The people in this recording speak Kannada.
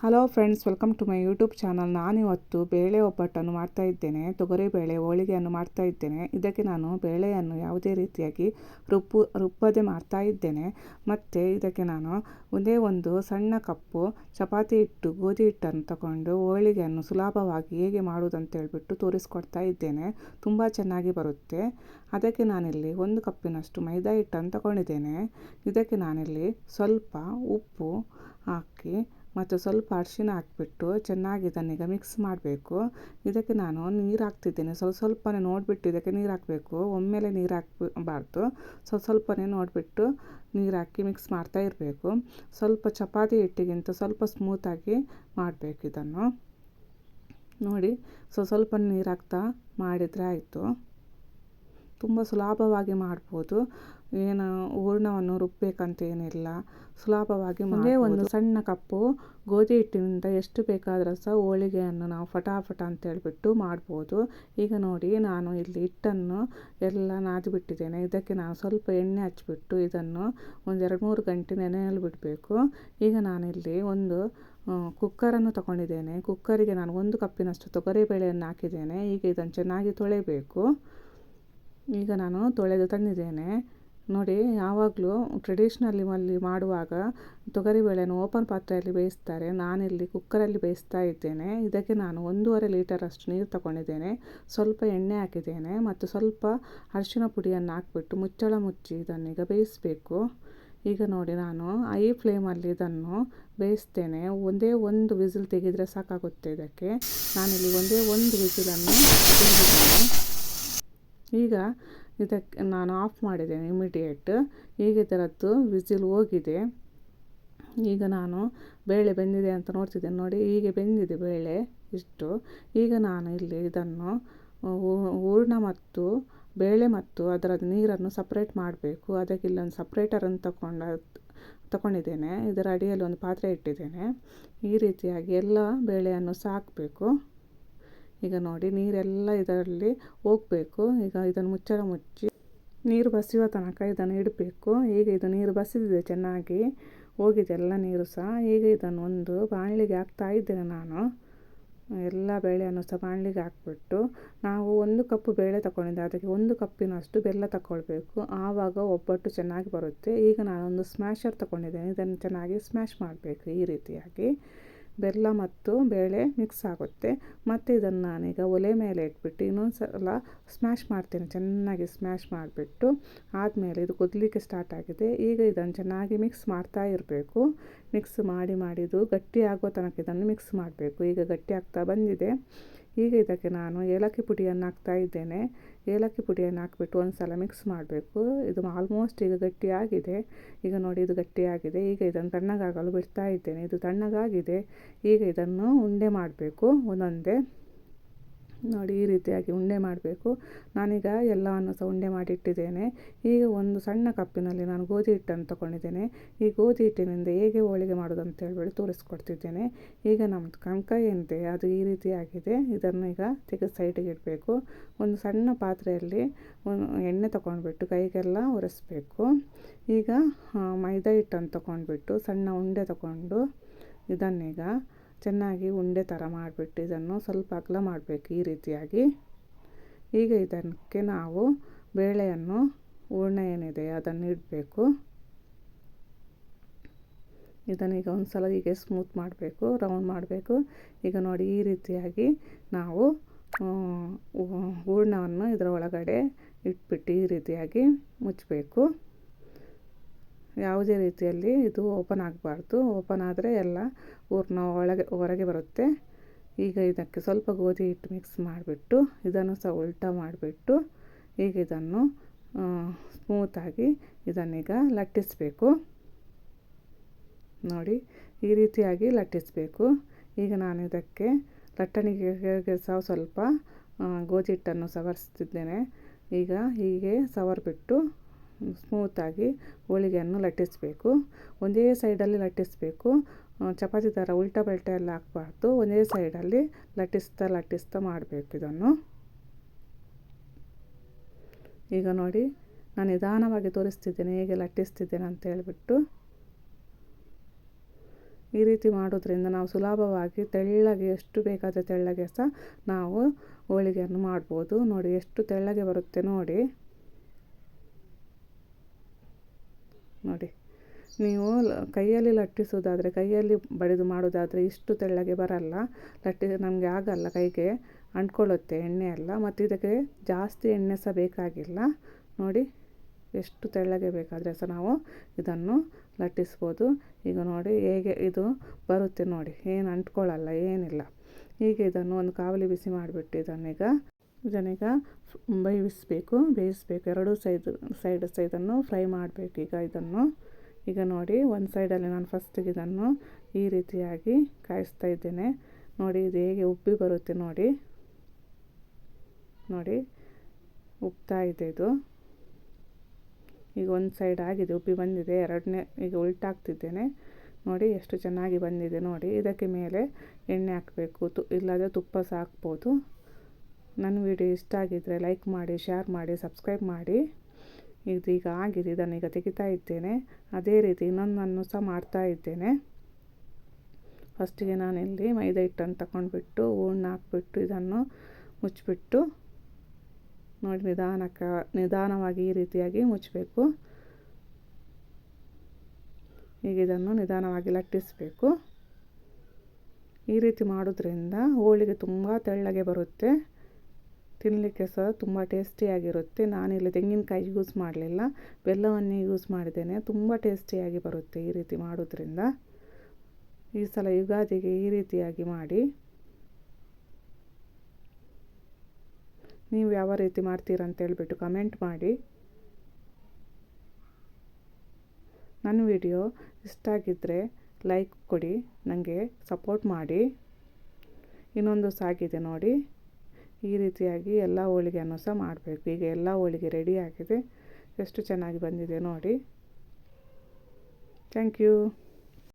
Hello friends, welcome to my YouTube channel. ನಾನಿವತ್ತು ಬೇಳೆ ಒಬ್ಬಟ್ಟನ್ನು ಮಾಡ್ತಾ ಇದ್ದೇನೆ. ತೊಗರಿಬೇಳೆ ಹೋಳಿಗೆಯನ್ನು ಮಾಡ್ತಾ ಇದ್ದೇನೆ. ಇದಕ್ಕೆ ನಾನು ಬೇಳೆಯನ್ನು ಯಾವುದೇ ರೀತಿಯಾಗಿ ರುಬ್ಬದೆ ಮಾಡ್ತಾ ಇದ್ದೇನೆ. ಮತ್ತು ಇದಕ್ಕೆ ನಾನು ಒಂದೇ ಒಂದು ಸಣ್ಣ ಕಪ್ಪು ಚಪಾತಿ ಹಿಟ್ಟು, ಗೋಧಿ ಹಿಟ್ಟನ್ನು ತಗೊಂಡು ಹೋಳಿಗೆಯನ್ನು ಸುಲಭವಾಗಿ ಹೇಗೆ ಮಾಡುವುದಂತ ಹೇಳ್ಬಿಟ್ಟು ತೋರಿಸ್ಕೊಡ್ತಾ ಇದ್ದೇನೆ. ತುಂಬ ಚೆನ್ನಾಗಿ ಬರುತ್ತೆ. ಅದಕ್ಕೆ ನಾನಿಲ್ಲಿ 1 ಕಪ್ಪಿನಷ್ಟು ಮೈದಾ ಹಿಟ್ಟನ್ನು ತಗೊಂಡಿದ್ದೇನೆ. ಇದಕ್ಕೆ ನಾನಿಲ್ಲಿ ಸ್ವಲ್ಪ ಉಪ್ಪು ಹಾಕಿ ಮತ್ತು ಸ್ವಲ್ಪ ಅರಿಶಿನ ಹಾಕಿಬಿಟ್ಟು ಚೆನ್ನಾಗಿ ಇದನ್ನೀಗ ಮಿಕ್ಸ್ ಮಾಡಬೇಕು. ಇದಕ್ಕೆ ನಾನು ನೀರು ಹಾಕ್ತಿದ್ದೇನೆ. ಸ್ವಲ್ಪನೇ ನೋಡಿಬಿಟ್ಟು ಇದಕ್ಕೆ ನೀರು ಹಾಕಬೇಕು. ಒಮ್ಮೆಲೆ ನೀರು ಹಾಕಬಾರ್ದು. ಸ್ವಲ್ಪನೇ ನೋಡಿಬಿಟ್ಟು ನೀರು ಹಾಕಿ ಮಿಕ್ಸ್ ಮಾಡ್ತಾ ಇರಬೇಕು. ಸ್ವಲ್ಪ ಚಪಾತಿ ಹಿಟ್ಟಿಗಿಂತ ಸ್ವಲ್ಪ ಸ್ಮೂತಾಗಿ ಮಾಡಬೇಕು ಇದನ್ನು. ನೋಡಿ, ಸ್ವಲ್ಪ ನೀರು ಹಾಕ್ತಾ ಮಾಡಿದರೆ ಆಯಿತು. ತುಂಬ ಸುಲಭವಾಗಿ ಮಾಡ್ಬೋದು. ಏನು ಹೂರಣವನ್ನು ರುಬ್ಬಬೇಕಂತ ಏನಿಲ್ಲ, ಸುಲಭವಾಗಿ ಒಂದೇ ಒಂದು ಸಣ್ಣ ಕಪ್ಪು ಗೋಧಿ ಹಿಟ್ಟಿನಿಂದ ಎಷ್ಟು ಬೇಕಾದರೂ ಸಹ ಹೋಳಿಗೆಯನ್ನು ನಾವು ಫಟಾಫಟ ಅಂತ ಹೇಳ್ಬಿಟ್ಟು ಮಾಡ್ಬೋದು. ಈಗ ನೋಡಿ, ನಾನು ಇಲ್ಲಿ ಹಿಟ್ಟನ್ನು ಎಲ್ಲ ನಾದಿಬಿಟ್ಟಿದ್ದೇನೆ. ಇದಕ್ಕೆ ನಾನು ಸ್ವಲ್ಪ ಎಣ್ಣೆ ಹಚ್ಚಿಬಿಟ್ಟು ಇದನ್ನು ಒಂದು 2-3 ಗಂಟೆ ನೆನೆಯಲು ಬಿಡಬೇಕು. ಈಗ ನಾನಿಲ್ಲಿ ಒಂದು ಕುಕ್ಕರನ್ನು ತಗೊಂಡಿದ್ದೇನೆ. ಕುಕ್ಕರಿಗೆ ನಾನು 1 ಕಪ್ಪಿನಷ್ಟು ತೊಗರಿಬೇಳೆಯನ್ನು ಹಾಕಿದ್ದೇನೆ. ಈಗ ಇದನ್ನು ಚೆನ್ನಾಗಿ ತೊಳೆಯಬೇಕು. ಈಗ ನಾನು ತೊಳೆದು ತಂದಿದ್ದೇನೆ. ನೋಡಿ, ಯಾವಾಗಲೂ ಟ್ರೆಡಿಷ್ನಲಿ ಮಾಡುವಾಗ ತೊಗರಿಬೇಳೆಯನ್ನು ಓಪನ್ ಪಾತ್ರೆಯಲ್ಲಿ ಬೇಯಿಸ್ತಾರೆ. ನಾನಿಲ್ಲಿ ಕುಕ್ಕರಲ್ಲಿ ಬೇಯಿಸ್ತಾ ಇದ್ದೇನೆ. ಇದಕ್ಕೆ ನಾನು 1.5 ಲೀಟರಷ್ಟು ನೀರು ತಗೊಂಡಿದ್ದೇನೆ. ಸ್ವಲ್ಪ ಎಣ್ಣೆ ಹಾಕಿದ್ದೇನೆ ಮತ್ತು ಸ್ವಲ್ಪ ಅರಿಶಿನ ಪುಡಿಯನ್ನು ಹಾಕಿಬಿಟ್ಟು ಮುಚ್ಚಳ ಮುಚ್ಚಿ ಇದನ್ನೀಗ ಬೇಯಿಸಬೇಕು. ಈಗ ನೋಡಿ, ನಾನು ಹೈ ಫ್ಲೇಮಲ್ಲಿ ಇದನ್ನು ಬೇಯಿಸ್ತೇನೆ. ಒಂದೇ ಒಂದು ವಿಸಿಲ್ ತೆಗೆದರೆ ಸಾಕಾಗುತ್ತೆ. ಇದಕ್ಕೆ ನಾನಿಲ್ಲಿ ಒಂದೇ ಒಂದು ವಿಸಿಲನ್ನು ತೆಗೆದಿದ್ದೇನೆ. ಈಗ ಇದಕ್ಕೆ ನಾನು ಆಫ್ ಮಾಡಿದ್ದೇನೆ ಇಮಿಡಿಯೇಟ್. ಈಗ ಇದರದ್ದು ವಿಸಿಲ್ ಹೋಗಿದೆ. ಈಗ ನಾನು ಬೇಳೆ ಬೆಂದಿದೆ ಅಂತ ನೋಡ್ತಿದ್ದೇನೆ. ನೋಡಿ, ಹೀಗೆ ಬೆಂದಿದೆ ಬೇಳೆ ಇಷ್ಟು. ಈಗ ನಾನು ಇಲ್ಲಿ ಇದನ್ನು ಹೂರಣ ಮತ್ತು ಬೇಳೆ ಮತ್ತು ಅದರ ನೀರನ್ನು ಸಪ್ರೇಟ್ ಮಾಡಬೇಕು. ಅದಕ್ಕೆ ಇಲ್ಲೊಂದು ಸಪ್ರೇಟರನ್ನು ತಗೊಂಡಿದ್ದೇನೆ. ಇದರ ಅಡಿಯಲ್ಲಿ ಒಂದು ಪಾತ್ರೆ ಇಟ್ಟಿದ್ದೇನೆ. ಈ ರೀತಿಯಾಗಿ ಎಲ್ಲ ಬೇಳೆಯನ್ನು ಹಾಕಬೇಕು. ಈಗ ನೋಡಿ, ನೀರೆಲ್ಲ ಇದರಲ್ಲಿ ಹೋಗಬೇಕು. ಈಗ ಇದನ್ನು ಮುಚ್ಚಳ ಮುಚ್ಚಿ ನೀರು ಬಸಿಯುವ ತನಕ ಇದನ್ನು ಇಡಬೇಕು. ಈಗ ಇದು ನೀರು ಬಸಿದಿದೆ, ಚೆನ್ನಾಗಿ ಹೋಗಿದೆ ಎಲ್ಲ ನೀರು ಸಹ. ಈಗ ಇದನ್ನು ಒಂದು ಬಾಣಲಿಗೆ ಹಾಕ್ತಾ ಇದ್ದೇನೆ ನಾನು. ಎಲ್ಲ ಬೇಳೆಯನ್ನು ಸಹ ಬಾಣಲಿಗೆ ಹಾಕ್ಬಿಟ್ಟು, ನಾವು 1 ಕಪ್ಪು ಬೇಳೆ ತಗೊಂಡಿದ್ದೆ, ಅದಕ್ಕೆ 1 ಕಪ್ಪಿನಷ್ಟು ಬೆಲ್ಲ ತಗೊಳ್ಬೇಕು. ಆವಾಗ ಒಬ್ಬಟ್ಟು ಚೆನ್ನಾಗಿ ಬರುತ್ತೆ. ಈಗ ನಾನೊಂದು ಸ್ಮ್ಯಾಶರ್ ತಗೊಂಡಿದ್ದೇನೆ. ಇದನ್ನು ಚೆನ್ನಾಗಿ ಸ್ಮ್ಯಾಶ್ ಮಾಡಬೇಕು. ಈ ರೀತಿಯಾಗಿ ಬೆಲ್ಲ ಮತ್ತು ಬೇಳೆ ಮಿಕ್ಸ್ ಆಗುತ್ತೆ. ಮತ್ತು ಇದನ್ನು ನಾನೀಗ ಒಲೆ ಮೇಲೆ ಇಟ್ಬಿಟ್ಟು ಇನ್ನೊಂದು ಸಲ ಸ್ಮ್ಯಾಶ್ ಮಾಡ್ತೇನೆ. ಚೆನ್ನಾಗಿ ಸ್ಮ್ಯಾಶ್ ಮಾಡಿಬಿಟ್ಟು ಆದಮೇಲೆ ಇದು ಕುದಲಿಕ್ಕೆ ಸ್ಟಾರ್ಟ್ ಆಗಿದೆ. ಈಗ ಇದನ್ನು ಚೆನ್ನಾಗಿ ಮಿಕ್ಸ್ ಮಾಡ್ತಾ ಇರಬೇಕು. ಮಿಕ್ಸ್ ಮಾಡಿ ಇದು ಗಟ್ಟಿ ಆಗುವ ತನಕ ಇದನ್ನು ಮಿಕ್ಸ್ ಮಾಡಬೇಕು. ಈಗ ಗಟ್ಟಿ ಆಗ್ತಾ ಬಂದಿದೆ. ಈಗ ಇದಕ್ಕೆ ನಾನು ಏಲಕ್ಕಿ ಪುಡಿಯನ್ನು ಹಾಕ್ತಾ ಇದ್ದೇನೆ. ಏಲಕ್ಕಿ ಪುಡಿಯನ್ನು ಹಾಕಿಬಿಟ್ಟು ಒಂದು ಸಲ ಮಿಕ್ಸ್ ಮಾಡಬೇಕು. ಇದು ಆಲ್ಮೋಸ್ಟ್ ಈಗ ಗಟ್ಟಿಯಾಗಿದೆ. ಈಗ ನೋಡಿ, ಇದು ಗಟ್ಟಿಯಾಗಿದೆ. ಈಗ ಇದನ್ನು ತಣ್ಣಗಾಗಲು ಬಿಡ್ತಾ ಇದ್ದೇನೆ. ಇದು ತಣ್ಣಗಾಗಿದೆ. ಈಗ ಇದನ್ನು ಉಂಡೆ ಮಾಡಬೇಕು ಒಂದೊಂದೇ. ನೋಡಿ, ಈ ರೀತಿಯಾಗಿ ಉಂಡೆ ಮಾಡಬೇಕು. ನಾನೀಗ ಎಲ್ಲವನ್ನು ಸಹ ಉಂಡೆ ಮಾಡಿಟ್ಟಿದ್ದೇನೆ. ಈಗ ಒಂದು ಸಣ್ಣ ಕಪ್ಪಿನಲ್ಲಿ ನಾನು ಗೋಧಿ ಹಿಟ್ಟನ್ನು ತಗೊಂಡಿದ್ದೇನೆ. ಈ ಗೋಧಿ ಹಿಟ್ಟಿನಿಂದ ಹೇಗೆ ಹೋಳಿಗೆ ಮಾಡೋದು ಅಂತ ಹೇಳ್ಬಿಟ್ಟು ತೋರಿಸ್ಕೊಡ್ತಿದ್ದೇನೆ. ಈಗ ನಮ್ಮದು ಕಣ್ಕಾಯಿ ಏನಿದೆ ಅದು ಈ ರೀತಿಯಾಗಿದೆ. ಇದನ್ನು ಈಗ ತೆಗೆದು ಸೈಡಿಗೆ ಇಡಬೇಕು. ಒಂದು ಸಣ್ಣ ಪಾತ್ರೆಯಲ್ಲಿ ಎಣ್ಣೆ ತಗೊಂಡ್ಬಿಟ್ಟು ಕೈಗೆಲ್ಲ ಒರೆಸ್ಬೇಕು. ಈಗ ಮೈದಾ ಹಿಟ್ಟನ್ನು ತಗೊಂಡ್ಬಿಟ್ಟು ಸಣ್ಣ ಉಂಡೆ ತಗೊಂಡು ಇದನ್ನೀಗ ಚೆನ್ನಾಗಿ ಉಂಡೆ ಥರ ಮಾಡಿಬಿಟ್ಟು ಇದನ್ನು ಸ್ವಲ್ಪ ಅಗಲ ಮಾಡಬೇಕು. ಈ ರೀತಿಯಾಗಿ ಈಗ ಇದಕ್ಕೆ ನಾವು ಬೇಳೆಯನ್ನು ಹೂರಣ ಏನಿದೆ ಅದನ್ನು ಇಡಬೇಕು. ಇದನ್ನೀಗ ಒಂದು ಸಲ ಹೀಗೆ ಸ್ಮೂತ್ ಮಾಡಬೇಕು, ರೌಂಡ್ ಮಾಡಬೇಕು. ಈಗ ನೋಡಿ, ಈ ರೀತಿಯಾಗಿ ನಾವು ಹೂರಣವನ್ನು ಇದರ ಒಳಗಡೆ ಇಟ್ಬಿಟ್ಟು ಈ ರೀತಿಯಾಗಿ ಮುಚ್ಚಬೇಕು. ಯಾವುದೇ ರೀತಿಯಲ್ಲಿ ಇದು ಓಪನ್ ಆಗಬಾರ್ದು. ಓಪನ್ ಆದರೆ ಎಲ್ಲ ಹೂರಣ ಹೊರಗೆ ಬರುತ್ತೆ. ಈಗ ಇದಕ್ಕೆ ಸ್ವಲ್ಪ ಗೋಧಿ ಹಿಟ್ಟು ಮಿಕ್ಸ್ ಮಾಡಿಬಿಟ್ಟು ಇದನ್ನು ಸಹ ಉಲ್ಟಾ ಮಾಡಿಬಿಟ್ಟು ಈಗ ಇದನ್ನು ಸ್ಮೂತಾಗಿ ಇದನ್ನೀಗ ಲಟ್ಟಿಸಬೇಕು. ನೋಡಿ, ಈ ರೀತಿಯಾಗಿ ಲಟ್ಟಿಸಬೇಕು. ಈಗ ನಾನು ಇದಕ್ಕೆ ಲಟ್ಟಣಿಗೆ ಸಹ ಸ್ವಲ್ಪ ಗೋಧಿ ಹಿಟ್ಟನ್ನು ಸವರಿಸ್ತಿದ್ದೇನೆ. ಈಗ ಹೀಗೆ ಸವರಿಬಿಟ್ಟು ಸ್ಮೂತಾಗಿ ಹೋಳಿಗೆಯನ್ನು ಲಟ್ಟಿಸಬೇಕು. ಒಂದೇ ಸೈಡಲ್ಲಿ ಲಟ್ಟಿಸಬೇಕು. ಚಪಾತಿ ಥರ ಉಲ್ಟಾ ಪಲ್ಟಾ ಎಲ್ಲ ಹಾಕಬಾರ್ದು. ಒಂದೇ ಸೈಡಲ್ಲಿ ಲಟ್ಟಿಸ್ತಾ ಮಾಡಬೇಕು ಇದನ್ನು. ಈಗ ನೋಡಿ, ನಾನು ನಿಧಾನವಾಗಿ ತೋರಿಸ್ತಿದ್ದೇನೆ ಹೇಗೆ ಲಟ್ಟಿಸ್ತಿದ್ದೇನೆ ಅಂತ ಹೇಳಿಬಿಟ್ಟು. ಈ ರೀತಿ ಮಾಡೋದ್ರಿಂದ ನಾವು ಸುಲಭವಾಗಿ ತೆಳ್ಳಗೆ ಎಷ್ಟು ಬೇಕಾದರೆ ತೆಳ್ಳಗೆ ಸಹ ನಾವು ಹೋಳಿಗೆಯನ್ನು ಮಾಡ್ಬೋದು. ನೋಡಿ ಎಷ್ಟು ತೆಳ್ಳಗೆ ಬರುತ್ತೆ ನೋಡಿ. ನೋಡಿ ನೀವು ಕೈಯಲ್ಲಿ ಲಟ್ಟಿಸೋದಾದರೆ, ಕೈಯಲ್ಲಿ ಬಡಿದು ಮಾಡೋದಾದರೆ ಇಷ್ಟು ತೆಳ್ಳಗೆ ಬರಲ್ಲ, ನಮಗೆ ಆಗಲ್ಲ, ಕೈಗೆ ಅಂಟ್ಕೊಳ್ಳುತ್ತೆ ಎಣ್ಣೆ ಎಲ್ಲ. ಮತ್ತು ಇದಕ್ಕೆ ಜಾಸ್ತಿ ಎಣ್ಣೆ ಸಹ ಬೇಕಾಗಿಲ್ಲ. ನೋಡಿ ಎಷ್ಟು ತೆಳ್ಳಗೆ ಬೇಕಾದರೆ ಸಹ ನಾವು ಇದನ್ನು ಲಟ್ಟಿಸ್ಬೋದು. ಈಗ ನೋಡಿ ಹೇಗೆ ಇದು ಬರುತ್ತೆ ನೋಡಿ, ಏನು ಅಂಟ್ಕೊಳ್ಳಲ್ಲ, ಏನಿಲ್ಲ. ಹೀಗೆ ಇದನ್ನು ಒಂದು ಕಾವಲಿ ಬಿಸಿ ಮಾಡಿಬಿಟ್ಟು ಇದನ್ನೀಗ ಬೇಯಿಸಬೇಕು. ಎರಡೂ ಸೈಡ್ ಸಹ ಇದನ್ನು ಫ್ರೈ ಮಾಡಬೇಕು. ಈಗ ನೋಡಿ ಒಂದು ಸೈಡಲ್ಲಿ ನಾನು ಫಸ್ಟಿಗೆ ಇದನ್ನು ಈ ರೀತಿಯಾಗಿ ಕಾಯಿಸ್ತಾ ಇದ್ದೇನೆ. ನೋಡಿ ಇದು ಹೇಗೆ ಉಬ್ಬಿ ಬರುತ್ತೆ ನೋಡಿ. ನೋಡಿ ಉಬ್ತಾ ಇದೆ ಇದು. ಈಗ ಒಂದು ಸೈಡ್ ಆಗಿದೆ, ಉಬ್ಬಿ ಬಂದಿದೆ. ಎರಡನೇ ಈಗ ಉಲ್ಟಾಕ್ತಿದ್ದೇನೆ. ನೋಡಿ ಎಷ್ಟು ಚೆನ್ನಾಗಿ ಬಂದಿದೆ ನೋಡಿ. ಇದಕ್ಕೆ ಮೇಲೆ ಎಣ್ಣೆ ಹಾಕಬೇಕು, ಇಲ್ಲಾಂದರೆ ತುಪ್ಪ ಸಹ ಹಾಕ್ಬೋದು. ನನ್ನ ವಿಡಿಯೋ ಇಷ್ಟ ಆಗಿದ್ದರೆ ಲೈಕ್ ಮಾಡಿ, ಶೇರ್ ಮಾಡಿ, ಸಬ್ಸ್ಕ್ರೈಬ್ ಮಾಡಿ. ಇದೀಗ ಆಗಿದೆ, ಇದನ್ನೀಗ ತೆಗಿತಾ ಇದ್ದೇನೆ. ಅದೇ ರೀತಿ ಇನ್ನೊಂದನ್ನು ಸಹ ಮಾಡ್ತಾ ಇದ್ದೇನೆ. ಫಸ್ಟಿಗೆ ನಾನಿಲ್ಲಿ ಮೈದಾ ಹಿಟ್ಟನ್ನು ತಗೊಂಡ್ಬಿಟ್ಟು ಹೂರ್ಣ ಹಾಕ್ಬಿಟ್ಟು ಇದನ್ನು ಮುಚ್ಚಿಬಿಟ್ಟು ನೋಡಿ ನಿಧಾನವಾಗಿ ಈ ರೀತಿಯಾಗಿ ಮುಚ್ಚಬೇಕು. ಈಗ ಇದನ್ನು ನಿಧಾನವಾಗಿ ಲಟ್ಟಿಸಬೇಕು. ಈ ರೀತಿ ಮಾಡೋದ್ರಿಂದ ಹೋಳಿಗೆ ತುಂಬ ತೆಳ್ಳಗೆ ಬರುತ್ತೆ, ತಿನ್ನಲಿಕ್ಕೆ ಸಹ ತುಂಬ ಟೇಸ್ಟಿಯಾಗಿರುತ್ತೆ. ನಾನಿಲ್ಲಿ ತೆಂಗಿನಕಾಯಿ ಯೂಸ್ ಮಾಡಲಿಲ್ಲ, ಬೆಲ್ಲವನ್ನೇ ಯೂಸ್ ಮಾಡಿದ್ದೇನೆ. ತುಂಬ ಟೇಸ್ಟಿಯಾಗಿ ಬರುತ್ತೆ ಈ ರೀತಿ ಮಾಡೋದ್ರಿಂದ. ಈ ಸಲ ಯುಗಾದಿಗೆ ಈ ರೀತಿಯಾಗಿ ಮಾಡಿ. ನೀವು ಯಾವ ರೀತಿ ಮಾಡ್ತೀರಾ ಅಂತ ಹೇಳ್ಬಿಟ್ಟು ಕಮೆಂಟ್ ಮಾಡಿ. ನನ್ನ ವಿಡಿಯೋ ಇಷ್ಟ ಆಗಿದ್ದರೆ ಲೈಕ್ ಕೊಡಿ, ನನಗೆ ಸಪೋರ್ಟ್ ಮಾಡಿ. ಇನ್ನೊಂದು ಸಾಗಿದೆ ನೋಡಿ, ಈ ರೀತಿಯಾಗಿ ಎಲ್ಲ ಹೋಳಿಗೆಯನ್ನು ಸಹ ಮಾಡಬೇಕು. ಈಗ ಎಲ್ಲ ಹೋಳಿಗೆ ರೆಡಿ ಆಗಿದೆ, ಎಷ್ಟು ಚೆನ್ನಾಗಿ ಬಂದಿದೆ ನೋಡಿ. Thank you.